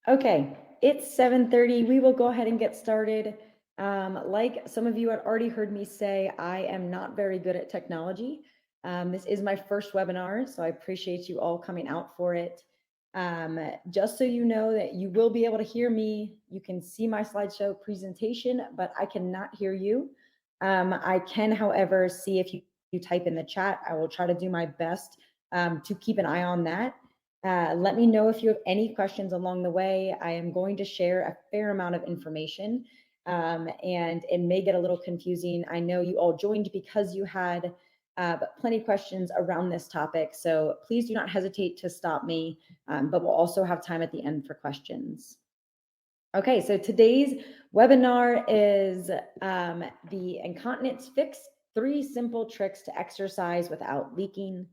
Okay, it's 7:30. We will go ahead and get started. Like some of you had already heard me say, I am not very good at technology. This is my first webinar, so I appreciate you all coming out for it. Just so you know that you will be able to hear me, you can see my slideshow presentation, but I cannot hear you. I can, however, see if you type in the chat. I will try to do my best to keep an eye on that. Let me know if you have any questions along the way. I am going to share a fair amount of information, and it may get a little confusing. I know you all joined because you had plenty of questions around this topic, so please do not hesitate to stop me, but we'll also have time at the end for questions. Okay, so today's webinar is the Incontinence Fix, 3 simple tricks to exercise without leaking.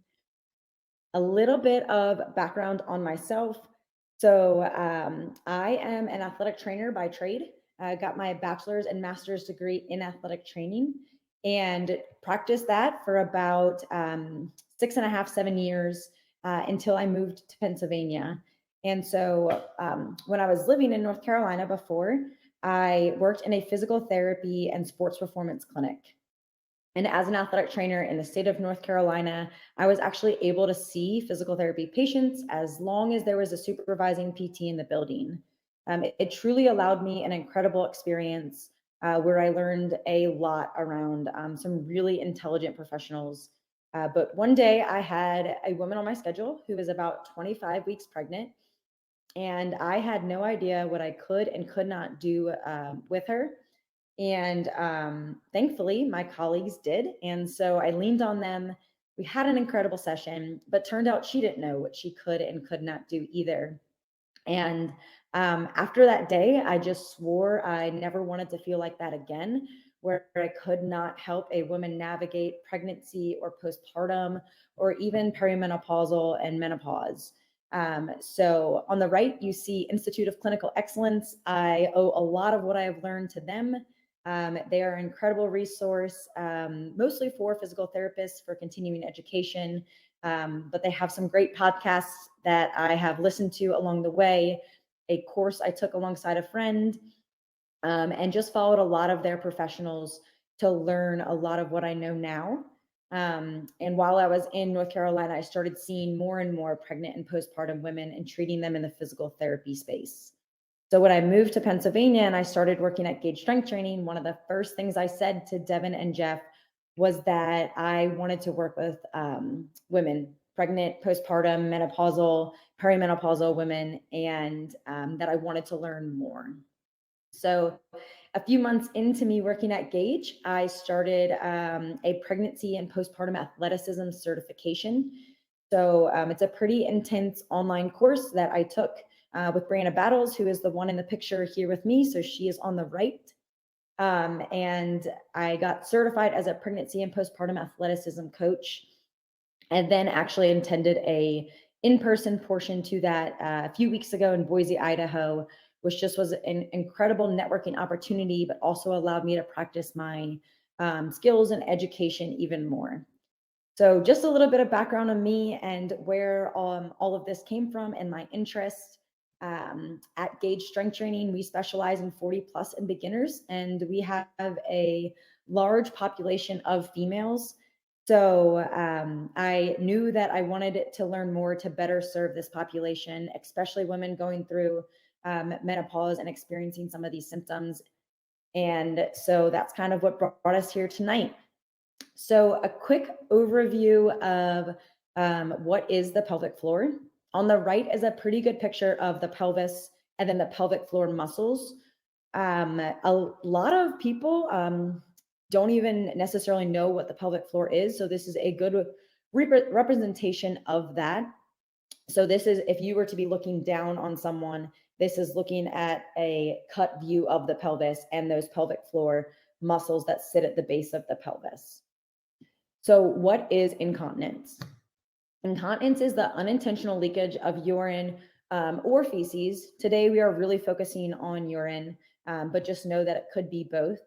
A little bit of background on myself. So I am an athletic trainer by trade. I got my bachelor's and master's degree in athletic training and practiced that for about 6.5, 7 years until I moved to Pennsylvania. And so when I was living in North Carolina before, I worked in a physical therapy and sports performance clinic. And as an athletic trainer in the state of North Carolina, I was actually able to see physical therapy patients as long as there was a supervising PT in the building. It truly allowed me an incredible experience where I learned a lot around some really intelligent professionals. But one day I had a woman on my schedule who was about 25 weeks pregnant, and I had no idea what I could and could not do with her. And thankfully, my colleagues did. And so I leaned on them. We had an incredible session, but turned out she didn't know what she could and could not do either. And after that day, I just swore I never wanted to feel like that again, where I could not help a woman navigate pregnancy or postpartum or even perimenopausal and menopause. So on the right, you see Institute of Clinical Excellence. I owe a lot of what I have learned to them. They are an incredible resource, mostly for physical therapists for continuing education. But they have some great podcasts that I have listened to along the way, a course I took alongside a friend, and just followed a lot of their professionals to learn a lot of what I know now. And while I was in North Carolina, I started seeing more and more pregnant and postpartum women and treating them in the physical therapy space. So when I moved to Pennsylvania and I started working at Gauge Strength Training, one of the first things I said to Devin and Jeff was that I wanted to work with women, pregnant, postpartum, menopausal, perimenopausal women, and that I wanted to learn more. So a few months into me working at Gauge, I started a pregnancy and postpartum athleticism certification. So it's a pretty intense online course that I took with Brianna Battles, who is the one in the picture here with me. So she is on the right. And I got certified as a pregnancy and postpartum athleticism coach, and then actually attended a in-person portion to that a few weeks ago in Boise, Idaho, which just was an incredible networking opportunity, but also allowed me to practice my skills and education even more. So just a little bit of background on me and where all of this came from and my interest. At Gauge Strength Training, we specialize in 40 plus and beginners, and we have a large population of females. So I knew that I wanted to learn more to better serve this population, especially women going through menopause and experiencing some of these symptoms. And so that's kind of what brought us here tonight. So a quick overview of what is the pelvic floor. On the right is a pretty good picture of the pelvis and then the pelvic floor muscles. A lot of people don't even necessarily know what the pelvic floor is. So this is a good representation of that. So this is, if you were to be looking down on someone, this is looking at a cut view of the pelvis and those pelvic floor muscles that sit at the base of the pelvis. So what is incontinence? Incontinence is the unintentional leakage of urine or feces. Today, we are really focusing on urine, but just know that it could be both.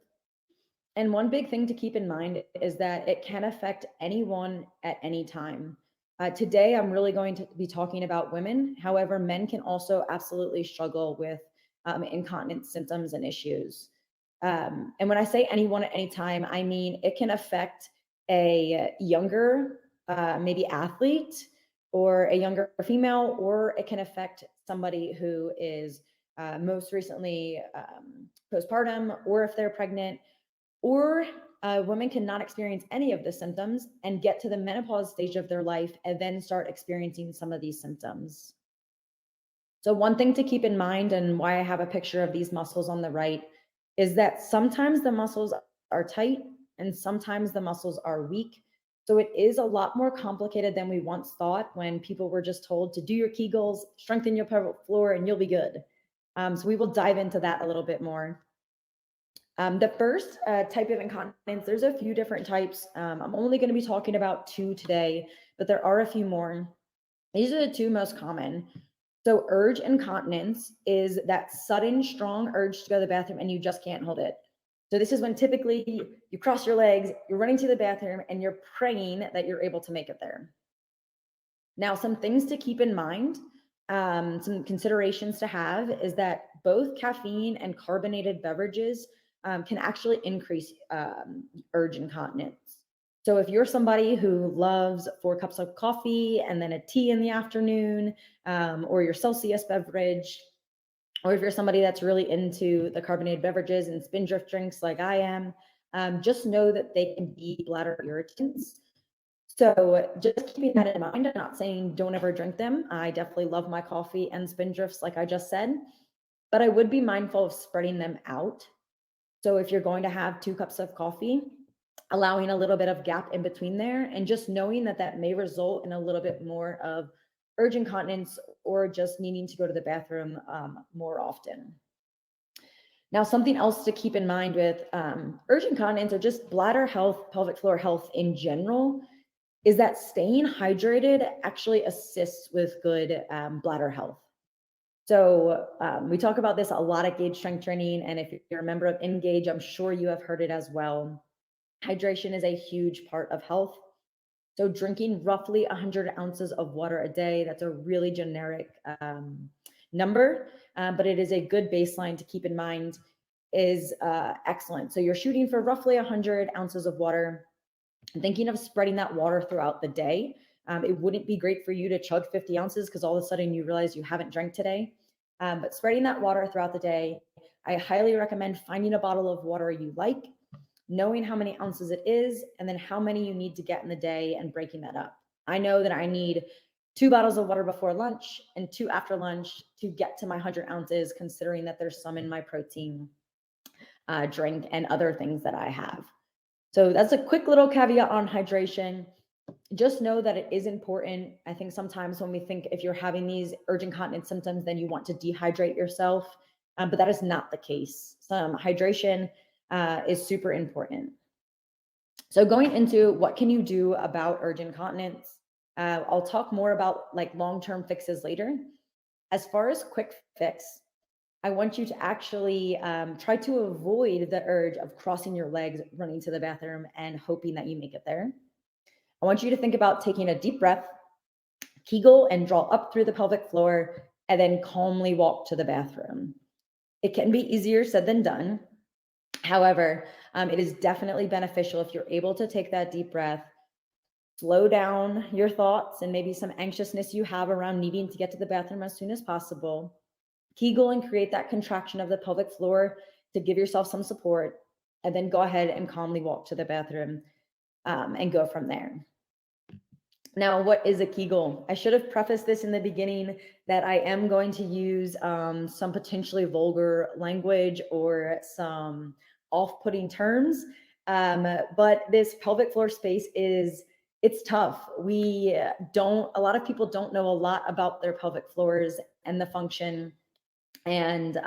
And one big thing to keep in mind is that it can affect anyone at any time. Today, I'm really going to be talking about women. However, men can also absolutely struggle with incontinence symptoms and issues. And when I say anyone at any time, I mean it can affect a younger, maybe athlete, or a younger female, or it can affect somebody who is most recently postpartum, or if they're pregnant, or women cannot experience any of the symptoms and get to the menopause stage of their life and then start experiencing some of these symptoms. So, one thing to keep in mind, and why I have a picture of these muscles on the right, is that sometimes the muscles are tight and sometimes the muscles are weak. So, it is a lot more complicated than we once thought when people were just told to do your Kegels, strengthen your pelvic floor, and you'll be good. So, we will dive into that a little bit more. The first type of incontinence, there's a few different types. I'm only going to be talking about two today, but there are a few more. These are the two most common. So urge incontinence is that sudden, strong urge to go to the bathroom and you just can't hold it. So this is when typically you cross your legs, you're running to the bathroom, and you're praying that you're able to make it there. Now, some things to keep in mind, some considerations to have is that both caffeine and carbonated beverages can actually increase urge incontinence. So if you're somebody who loves 4 cups of coffee and then a tea in the afternoon, or your Celsius beverage, or if you're somebody that's really into the carbonated beverages and spindrift drinks like I am, just know that they can be bladder irritants. So just keeping that in mind, I'm not saying don't ever drink them. I definitely love my coffee and spindrifts, like I just said, but I would be mindful of spreading them out. So if you're going to have 2 cups of coffee, allowing a little bit of gap in between there, and just knowing that that may result in a little bit more of urge incontinence or just needing to go to the bathroom more often. Now, something else to keep in mind with urge incontinence or just bladder health, pelvic floor health in general, is that staying hydrated actually assists with good bladder health. So we talk about this a lot at Gauge Strength Training, and if you're a member of Engage, I'm sure you have heard it as well. Hydration is a huge part of health. So drinking roughly 100 ounces of water a day, that's a really generic number, but it is a good baseline to keep in mind, is excellent. So you're shooting for roughly 100 ounces of water, thinking of spreading that water throughout the day. It wouldn't be great for you to chug 50 ounces because all of a sudden you realize you haven't drank today. But spreading that water throughout the day, I highly recommend finding a bottle of water you like, knowing how many ounces it is, and then how many you need to get in the day and breaking that up. I know that I need 2 bottles of water before lunch and 2 after lunch to get to my 100 ounces, considering that there's some in my protein drink and other things that I have. So that's a quick little caveat on hydration. Just know that it is important. I think sometimes when we think if you're having these urge incontinence symptoms, then you want to dehydrate yourself, but that is not the case. Some hydration is super important. So going into what can you do about urge incontinence, I'll talk more about like long-term fixes later. As far as quick fix, I want you to actually try to avoid the urge of crossing your legs, running to the bathroom, and hoping that you make it there. I want you to think about taking a deep breath, Kegel and draw up through the pelvic floor, and then calmly walk to the bathroom. It can be easier said than done. However, it is definitely beneficial if you're able to take that deep breath, slow down your thoughts and maybe some anxiousness you have around needing to get to the bathroom as soon as possible. Kegel and create that contraction of the pelvic floor to give yourself some support, and then go ahead and calmly walk to the bathroom and go from there. Now, what is a Kegel? I should have prefaced this in the beginning that I am going to use some potentially vulgar language or some off-putting terms, but this pelvic floor space it's tough. A lot of people don't know a lot about their pelvic floors and the function and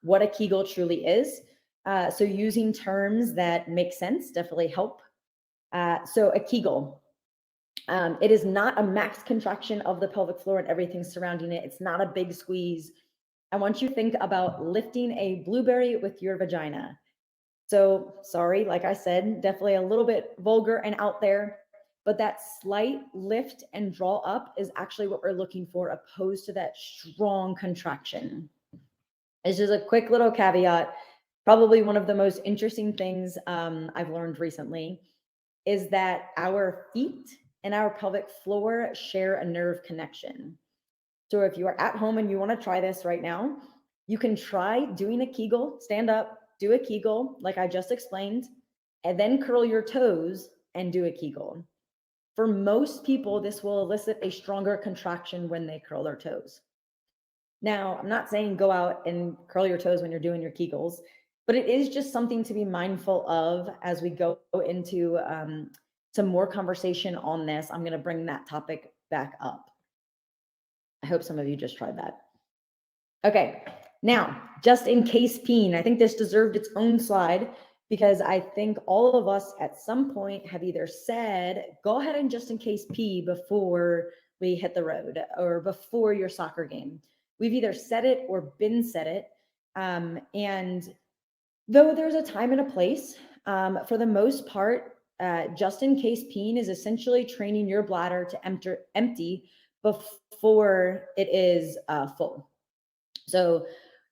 what a Kegel truly is. So using terms that make sense definitely help. So a Kegel, it is not a max contraction of the pelvic floor and everything surrounding it. It's not a big squeeze. I want you to think about lifting a blueberry with your vagina. So sorry, like I said, definitely a little bit vulgar and out there, but that slight lift and draw up is actually what we're looking for, opposed to that strong contraction. It's just a quick little caveat. Probably one of the most interesting things I've learned recently is that our feet and our pelvic floor share a nerve connection. So if you are at home and you want to try this right now, you can try doing a Kegel, stand up, do a Kegel like I just explained, and then curl your toes and do a Kegel. For most people, this will elicit a stronger contraction when they curl their toes. Now, I'm not saying go out and curl your toes when you're doing your Kegels, but it is just something to be mindful of as we go into some more conversation on this. I'm going to bring that topic back up. I hope some of you just tried that. Okay, now, just in case peeing, I think this deserved its own slide because I think all of us at some point have either said, go ahead and just in case pee before we hit the road or before your soccer game. We've either said it or been said it. And though there's a time and a place, for the most part, just in case peeing is essentially training your bladder to empty before it is full. So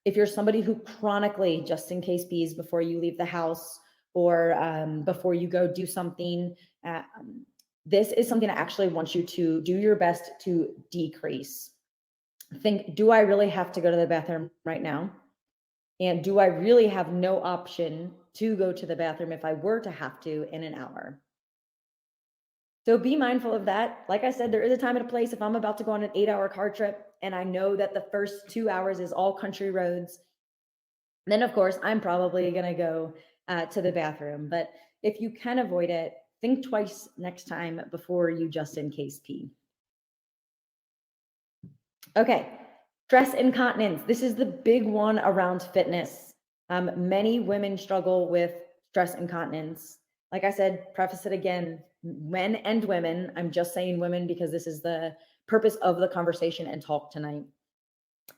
if you're somebody who chronically just in case pees before you leave the house or before you go do something, this is something I actually want you to do your best to decrease. Think, do I really have to go to the bathroom right now? And do I really have no option to go to the bathroom if I were to have to in an hour? So be mindful of that. Like I said, there is a time and a place. If I'm about to go on an 8-hour car trip and I know that the first 2 hours is all country roads, then of course I'm probably going to go to the bathroom. But if you can avoid it, think twice next time before you just in case pee. Okay, stress incontinence. This is the big one around fitness. Many women struggle with stress incontinence. Like I said, preface it again, men and women. I'm just saying women because this is the purpose of the conversation and talk tonight.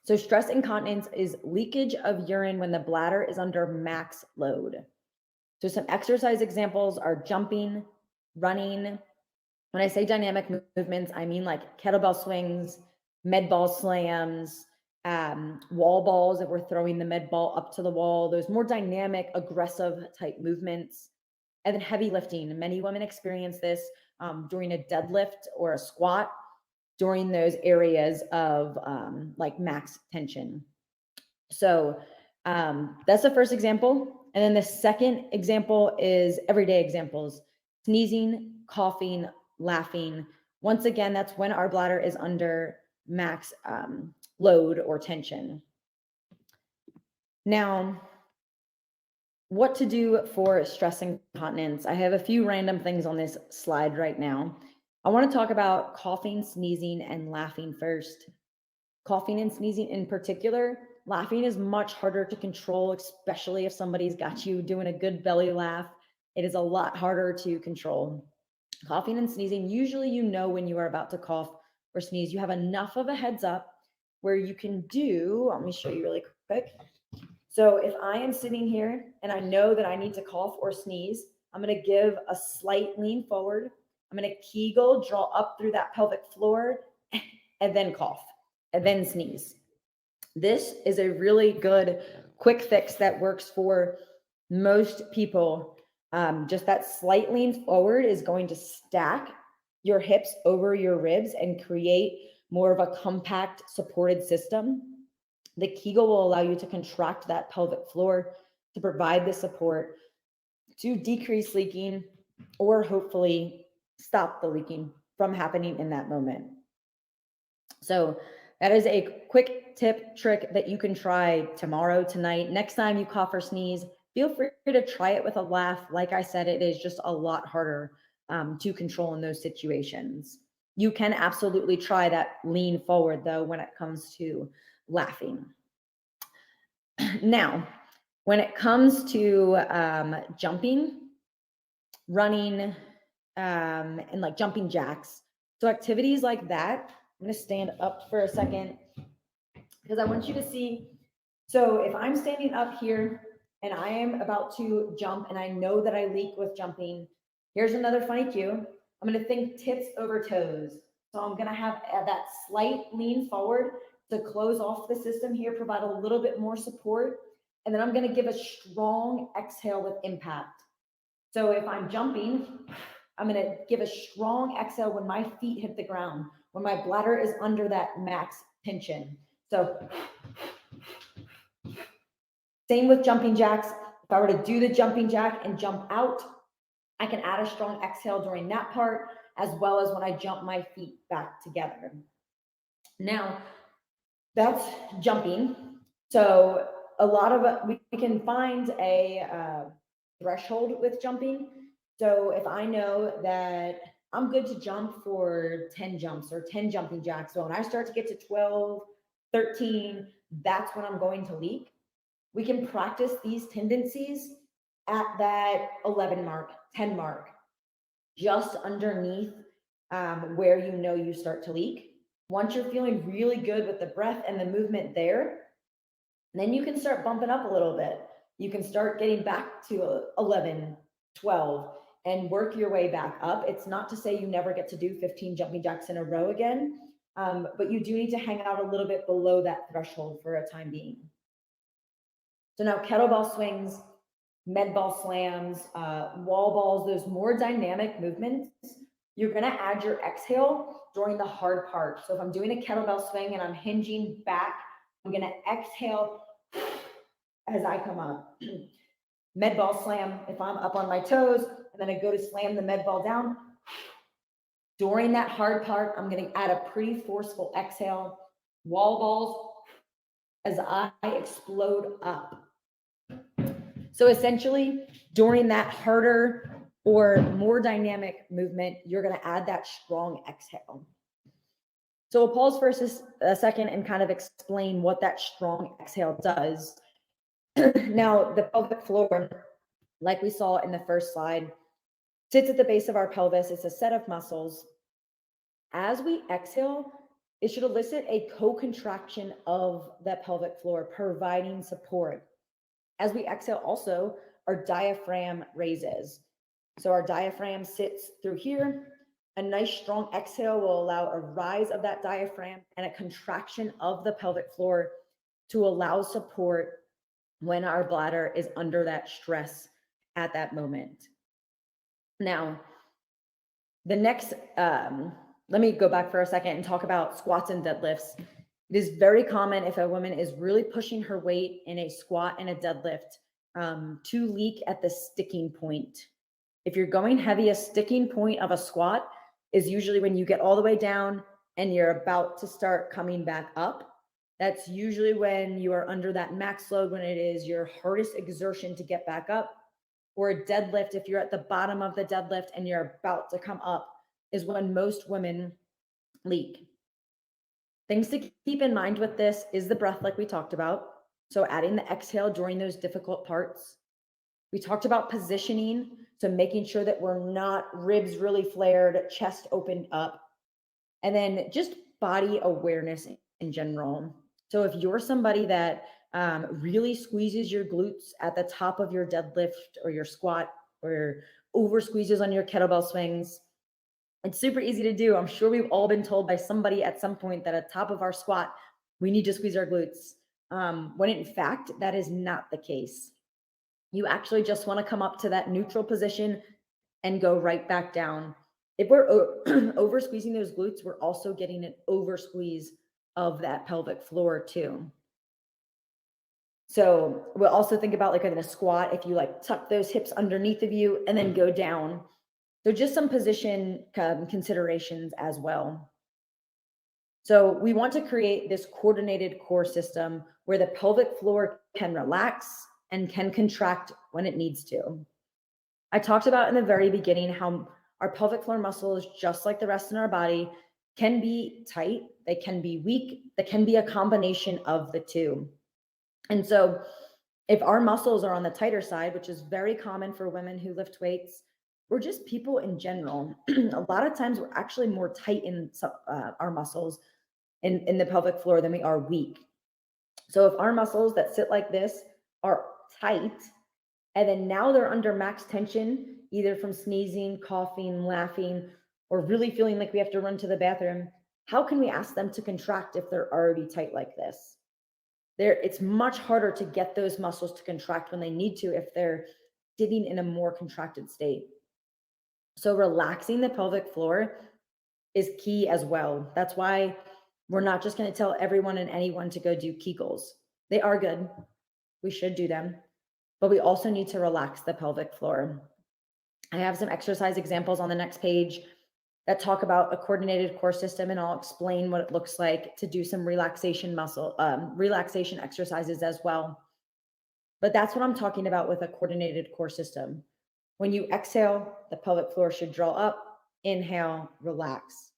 So stress incontinence is leakage of urine when the bladder is under max load. So some exercise examples are jumping, running. When I say dynamic movements, I mean like kettlebell swings, med ball slams, wall balls if we're throwing the med ball up to the wall, those more dynamic, aggressive type movements. And then heavy lifting. Many women experience this during a deadlift or a squat during those areas of like max tension. So that's the first example. And then the second example is everyday examples: sneezing, coughing, laughing. Once again, that's when our bladder is under max load or tension. Now, what to do for stress incontinence? I have a few random things on this slide right now. I want to talk about coughing, sneezing, and laughing first. Coughing and sneezing in particular, laughing is much harder to control, especially if somebody's got you doing a good belly laugh. It is a lot harder to control. Coughing and sneezing, usually you know when you are about to cough or sneeze. You have enough of a heads up where you can do, let me show you really quick. So if I am sitting here and I know that I need to cough or sneeze, I'm going to give a slight lean forward. I'm going to Kegel, draw up through that pelvic floor, and then cough, and then sneeze. This is a really good quick fix that works for most people. Just that slight lean forward is going to stack your hips over your ribs and create more of a compact supported system. The Kegel will allow you to contract that pelvic floor to provide the support to decrease leaking or hopefully stop the leaking from happening in that moment. So that is a quick tip, trick that you can try tomorrow, tonight. Next time you cough or sneeze, feel free to try it with a laugh. Like I said, it is just a lot harder to control in those situations. You can absolutely try that lean forward though when it comes to laughing. Now, when it comes to jumping, running, and like jumping jacks, so activities like that, I'm going to stand up for a second because I want you to see. So if I'm standing up here and I am about to jump and I know that I leak with jumping, here's another funny cue. I'm going to think tips over toes. So I'm going to have that slight lean forward to close off the system here, provide a little bit more support. And then I'm going to give a strong exhale with impact. So if I'm jumping, I'm going to give a strong exhale when my feet hit the ground, when my bladder is under that max tension. So same with jumping jacks. If I were to do the jumping jack and jump out, I can add a strong exhale during that part, as well as when I jump my feet back together. Now, that's jumping. So a lot of we can find a threshold with jumping. So if I know that I'm good to jump for 10 jumps or 10 jumping jacks, so when I start to get to 12, 13, that's when I'm going to leak. We can practice these tendencies at that 11 mark, 10 mark, just underneath where you know you start to leak. Once you're feeling really good with the breath and the movement there, then you can start bumping up a little bit. You can start getting back to 11, 12, and work your way back up. It's not to say you never get to do 15 jumping jacks in a row again, but you do need to hang out a little bit below that threshold for a time being. So now kettlebell swings, med ball slams, wall balls, those more dynamic movements, you're gonna add your exhale during the hard part. So if I'm doing a kettlebell swing and I'm hinging back, I'm gonna exhale as I come up. Med ball slam, if I'm up on my toes, and then I go to slam the med ball down. During that hard part, I'm gonna add a pretty forceful exhale. Wall balls, as I explode up. So essentially, during that harder or more dynamic movement, you're going to add that strong exhale. So we'll pause for a second and kind of explain what that strong exhale does. Now, the pelvic floor, like we saw in the first slide, sits at the base of our pelvis. It's a set of muscles. As we exhale, it should elicit a co-contraction of the pelvic floor, providing support. As we exhale also, our diaphragm raises. So our diaphragm sits through here. A nice strong exhale will allow a rise of that diaphragm and a contraction of the pelvic floor to allow support when our bladder is under that stress at that moment. Now, the next, let me go back for a second and talk about squats and deadlifts. It is very common if a woman is really pushing her weight in a squat and a deadlift to leak at the sticking point. If you're going heavy, a sticking point of a squat is usually when you get all the way down and you're about to start coming back up. That's usually when you are under that max load, when it is your hardest exertion to get back up. Or a deadlift, if you're at the bottom of the deadlift and you're about to come up, is when most women leak. Things to keep in mind with this is the breath, like we talked about. So adding the exhale during those difficult parts. We talked about positioning, so making sure that we're not ribs really flared, chest opened up. And then just body awareness in general. So if you're somebody that really squeezes your glutes at the top of your deadlift or your squat, or over squeezes on your kettlebell swings, it's super easy to do. I'm sure we've all been told by somebody at some point that at top of our squat, we need to squeeze our glutes. When in fact, that is not the case. You actually just want to come up to that neutral position and go right back down. If we're over squeezing those glutes, we're also getting an over squeeze of that pelvic floor too. So we'll also think about, like in a squat, if you like tuck those hips underneath of you and then go down. So just some position considerations as well. So we want to create this coordinated core system where the pelvic floor can relax and can contract when it needs to. I talked about in the very beginning how our pelvic floor muscles, just like the rest in our body, can be tight, they can be weak, they can be a combination of the two. And so if our muscles are on the tighter side, which is very common for women who lift weights, or just people in general, a lot of times we're actually more tight in our muscles in the pelvic floor than we are weak. So if our muscles that sit like this are tight, and then now they're under max tension, either from sneezing, coughing, laughing, or really feeling like we have to run to the bathroom, how can we ask them to contract if they're already tight like this? It's much harder to get those muscles to contract when they need to if they're sitting in a more contracted state. So relaxing the pelvic floor is key as well. That's why we're not just going to tell everyone and anyone to go do Kegels. They are good. We should do them, but we also need to relax the pelvic floor. I have some exercise examples on the next page that talk about a coordinated core system, and I'll explain what it looks like to do some relaxation exercises as well. But that's what I'm talking about with a coordinated core system. When you exhale, the pelvic floor should draw up, inhale, relax.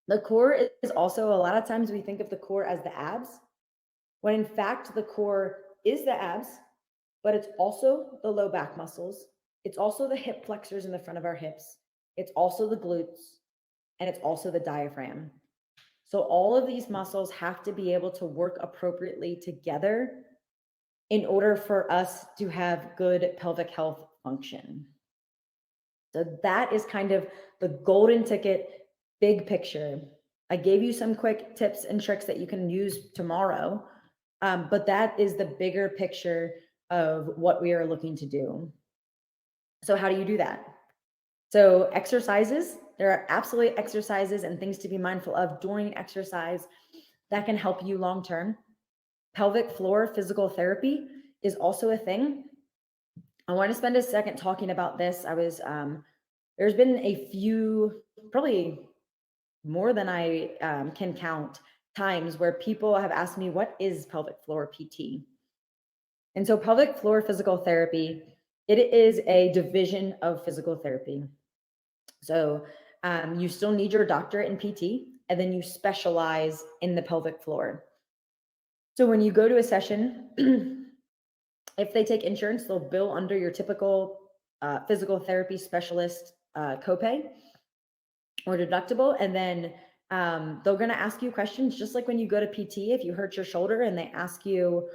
The core is also, a lot of times we think of the core as the abs, when in fact the core is the abs, but it's also the low back muscles. It's also the hip flexors in the front of our hips. It's also the glutes, and it's also the diaphragm. So all of these muscles have to be able to work appropriately together in order for us to have good pelvic health function. So that is kind of the golden ticket, big picture. I gave you some quick tips and tricks that you can use tomorrow, but that is the bigger picture of what we are looking to do. So how do you do that? So exercises, there are absolutely exercises and things to be mindful of during exercise that can help you long-term. Pelvic floor physical therapy is also a thing. I want to spend a second talking about this. There's been a few, probably more than I can count, times where people have asked me, what is pelvic floor PT? And so pelvic floor physical therapy, it is a division of physical therapy. So you still need your doctorate in PT, and then you specialize in the pelvic floor. So when you go to a session, if they take insurance, they'll bill under your typical physical therapy specialist copay or deductible. And then they're going to ask you questions, just like when you go to PT. If you hurt your shoulder and they ask you,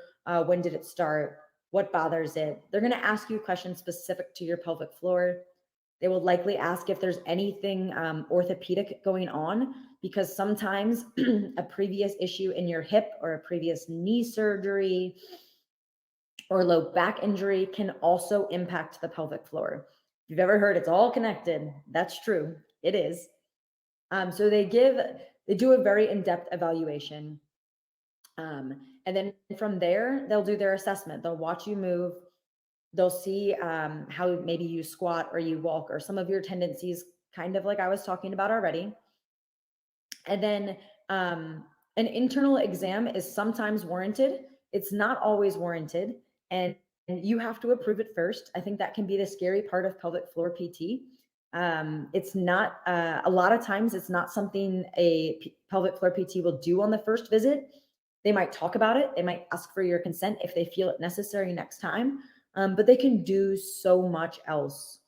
when did it start? What bothers it? They're going to ask you questions specific to your pelvic floor. They will likely ask if there's anything orthopedic going on, because sometimes a previous issue in your hip or a previous knee surgery or low back injury can also impact the pelvic floor. If you've ever heard it's all connected, that's true. It is. So they do a very in-depth evaluation. And then from there, they'll do their assessment. They'll watch you move. They'll see how maybe you squat or you walk, or some of your tendencies, kind of like I was talking about already. And then an internal exam is sometimes warranted. It's not always warranted, and you have to approve it first. I think that can be the scary part of pelvic floor PT. It's not, a lot of times it's not something a pelvic floor PT will do on the first visit. They might talk about it. They might ask for your consent if they feel it necessary next time. But they can do so much else.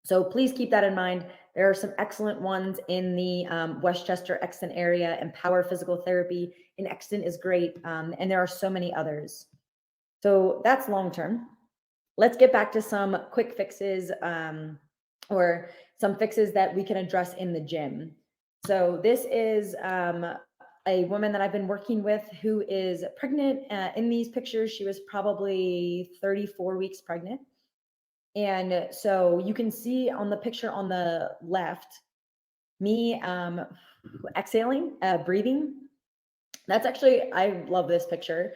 So please keep that in mind. There are some excellent ones in the Westchester, Exton area. Empower Physical Therapy in Exton is great. And there are so many others. So that's long-term. Let's get back to some quick fixes or some fixes that we can address in the gym. So this is a woman that I've been working with who is pregnant. In these pictures, she was probably 34 weeks pregnant. And so you can see on the picture on the left, me exhaling, breathing. That's actually, I love this picture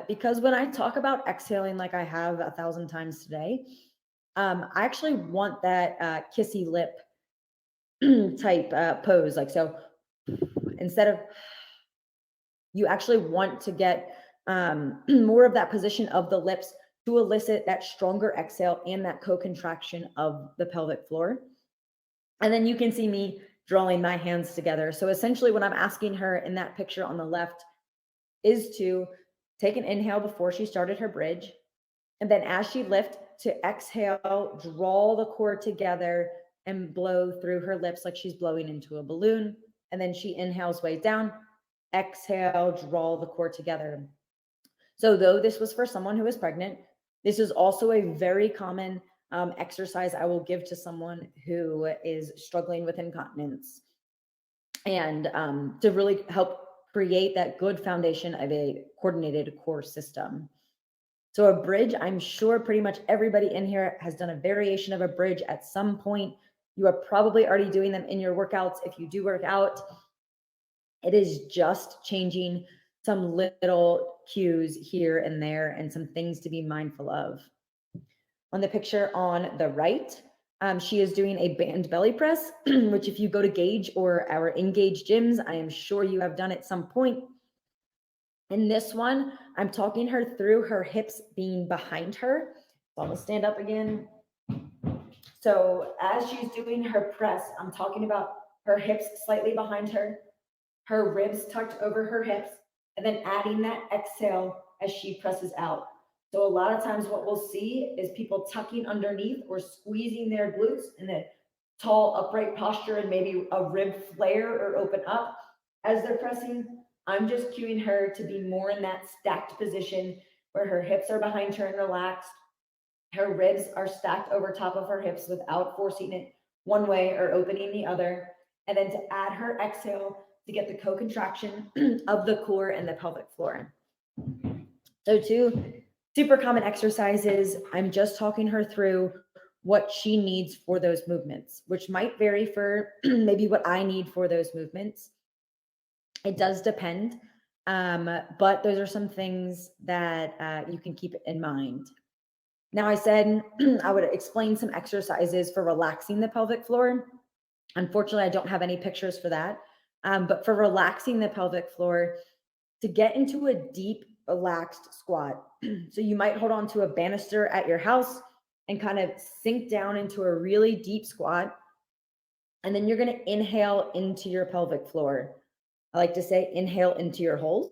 because when I talk about exhaling, like I have 1,000 times today, I actually want that kissy lip type pose. Like, so instead of, you actually want to get more of that position of the lips to elicit that stronger exhale and that co-contraction of the pelvic floor. And then you can see me drawing my hands together. So essentially what I'm asking her in that picture on the left is to take an inhale before she started her bridge. And then as she lifts, to exhale, draw the core together and blow through her lips like she's blowing into a balloon. And then she inhales way down, exhale, draw the core together. So though this was for someone who is pregnant, this is also a very common exercise I will give to someone who is struggling with incontinence, and to really help create that good foundation of a coordinated core system. So a bridge, I'm sure pretty much everybody in here has done a variation of a bridge at some point. You are probably already doing them in your workouts. If you do work out, it is just changing some little cues here and there and some things to be mindful of. On the picture on the right, she is doing a band belly press, which if you go to Gage or our Engage gyms, I am sure you have done at some point. In this one, I'm talking her through her hips being behind her. So I'm gonna stand up again. So as she's doing her press, I'm talking about her hips slightly behind her ribs tucked over her hips, and then adding that exhale as she presses out. So a lot of times what we'll see is people tucking underneath or squeezing their glutes in a tall upright posture and maybe a rib flare or open up as they're pressing. I'm just cueing her to be more in that stacked position where her hips are behind her and relaxed. Her ribs are stacked over top of her hips without forcing it one way or opening the other. And then to add her exhale to get the co-contraction of the core and the pelvic floor. So two super common exercises. I'm just talking her through what she needs for those movements, which might vary for maybe what I need for those movements. It does depend, but those are some things that you can keep in mind. Now, I said I would explain some exercises for relaxing the pelvic floor. Unfortunately, I don't have any pictures for that, but for relaxing the pelvic floor, to get into a deep, relaxed squat. So you might hold on to a banister at your house and kind of sink down into a really deep squat. And then you're going to inhale into your pelvic floor. I like to say inhale into your holes.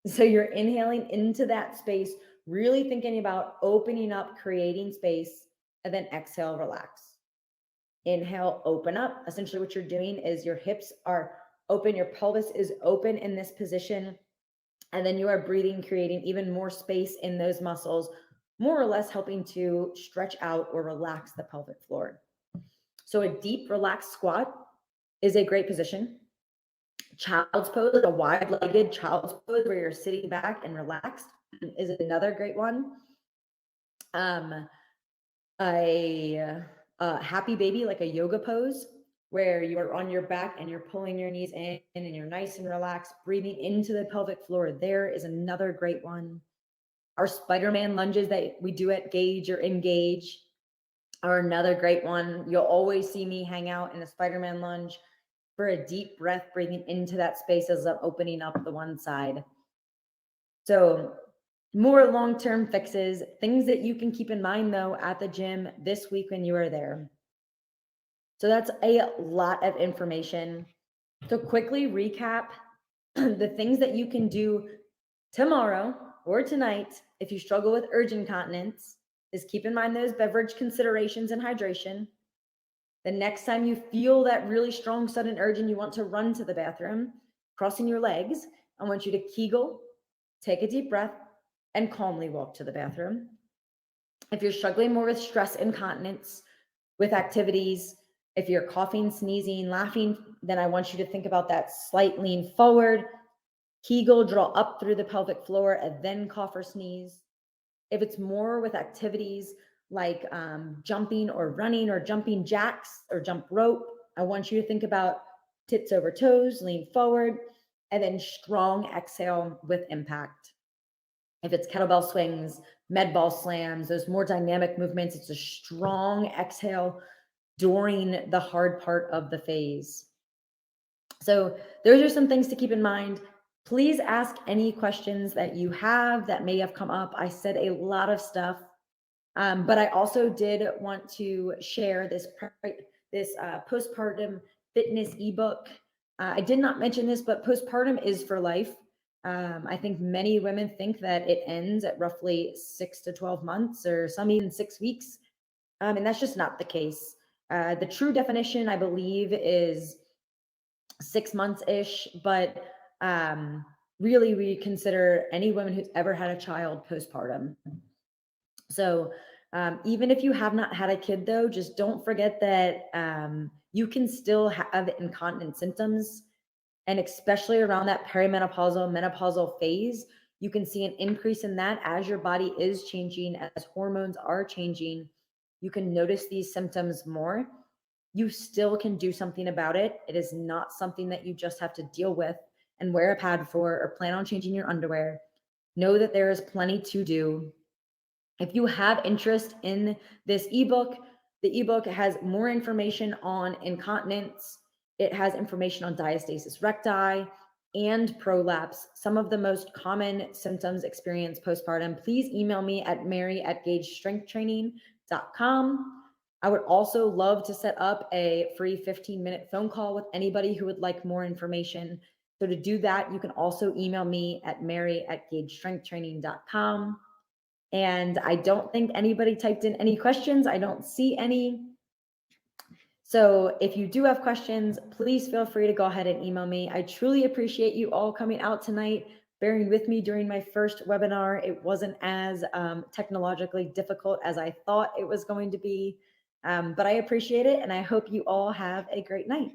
So you're inhaling into that space, really thinking about opening up, creating space, and then exhale, relax. Inhale, open up. Essentially what you're doing is your hips are open, your pelvis is open in this position, and then you are breathing, creating even more space in those muscles, more or less helping to stretch out or relax the pelvic floor. So a deep, relaxed squat is a great position. Child's pose, a wide-legged child's pose where you're sitting back and relaxed, is another great one. A happy baby, like a yoga pose, where you're on your back and you're pulling your knees in and you're nice and relaxed, breathing into the pelvic floor. There is another great one. Our Spider-Man lunges that we do at Gage or Engage are another great one. You'll always see me hang out in a Spider-Man lunge for a deep breath, breathing into that space as I'm opening up the one side. So more long-term fixes, things that you can keep in mind though at the gym this week when you are there. So that's a lot of information. So quickly recap the things that you can do tomorrow or tonight if you struggle with urge incontinence is keep in mind those beverage considerations and hydration. The next time you feel that really strong sudden urge and you want to run to the bathroom, crossing your legs, I want you to Kegel, take a deep breath, and calmly walk to the bathroom. If you're struggling more with stress incontinence, with activities, if you're coughing, sneezing, laughing, then I want you to think about that slight lean forward, Kegel, draw up through the pelvic floor, and then cough or sneeze. If it's more with activities like jumping or running or jumping jacks or jump rope, I want you to think about tits over toes, lean forward, and then strong exhale with impact. If it's kettlebell swings, med ball slams, those more dynamic movements, it's a strong exhale during the hard part of the phase. So those are some things to keep in mind. Please ask any questions that you have that may have come up. I said a lot of stuff, but I also did want to share this postpartum fitness ebook. I did not mention this, but postpartum is for life. I think many women think that it ends at roughly 6 to 12 months or some even 6 weeks. And that's just not the case. The true definition, I believe, is 6 months-ish, but really we consider any woman who's ever had a child postpartum. So Even if you have not had a kid, though, just don't forget that you can still have incontinence symptoms. And especially around that perimenopausal, menopausal phase, you can see an increase in that as your body is changing, as hormones are changing. You can notice these symptoms more. You still can do something about it. It is not something that you just have to deal with and wear a pad for or plan on changing your underwear. Know that there is plenty to do. If you have interest in this ebook, the ebook has more information on incontinence. It has information on diastasis recti and prolapse, some of the most common symptoms experienced postpartum. Please email me at mary@gagestrengthtraining.com. I would also love to set up a free 15-minute phone call with anybody who would like more information. So to do that, you can also email me at mary@gagestrengthtraining.com. And I don't think anybody typed in any questions. I don't see any. So if you do have questions, please feel free to go ahead and email me. I truly appreciate you all coming out tonight, bearing with me during my first webinar. It wasn't as technologically difficult as I thought it was going to be, but I appreciate it, and I hope you all have a great night.